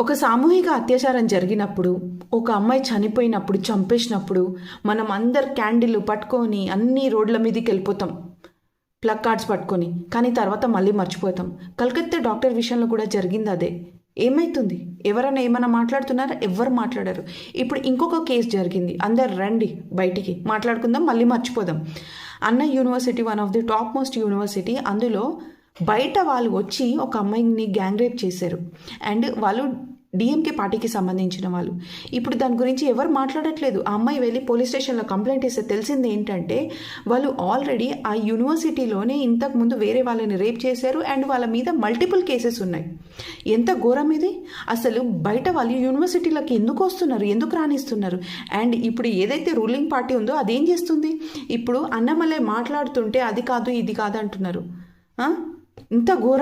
ఒక సామూహిక అత్యాచారం జరిగినప్పుడు, ఒక అమ్మాయి చనిపోయినప్పుడు, చంపేసినప్పుడు మనం అందరు క్యాండిల్ పట్టుకొని అన్ని రోడ్ల మీదకి వెళ్ళిపోతాం, ప్లగ్ కార్డ్స్ పట్టుకొని. కానీ తర్వాత మళ్ళీ మర్చిపోతాం. కలకత్తా డాక్టర్ విషయంలో కూడా జరిగింది అదే. ఏమైతుంది? ఎవరైనా ఏమైనా మాట్లాడుతున్నారా? ఎవ్వరు మాట్లాడారు. ఇప్పుడు ఇంకొక కేసు జరిగింది. అందరు రండి బయటికి మాట్లాడుకుందాం, మళ్ళీ మర్చిపోదాం. అన్నా university one of the top most university. అందులో బయట వాళ్ళు వచ్చి ఒక అమ్మాయిని గ్యాంగ్ రేప్ చేశారు. అండ్ వాళ్ళు డిఎంకే పార్టీకి సంబంధించిన వాళ్ళు. ఇప్పుడు దాని గురించి ఎవరు మాట్లాడట్లేదు. ఆ అమ్మాయి వెళ్ళి పోలీస్ స్టేషన్లో కంప్లైంట్ ఇస్తే తెలిసింది ఏంటంటే వాళ్ళు ఆల్రెడీ ఆ యూనివర్సిటీలోనే ఇంతకుముందు వేరే వాళ్ళని రేప్ చేశారు అండ్ వాళ్ళ మీద మల్టిపుల్ కేసెస్ ఉన్నాయి. ఎంత ఘోరం ఇది! అసలు బయట వాళ్ళు యూనివర్సిటీలకు ఎందుకు వస్తున్నారు, ఎందుకు రాణిస్తున్నారు? అండ్ ఇప్పుడు ఏదైతే రూలింగ్ పార్టీ ఉందో అదేం చేస్తుంది? ఇప్పుడు అన్నమలై మాట్లాడుతుంటే అది కాదు ఇది కాదు అంటున్నారు. ఇంత ఘోరం!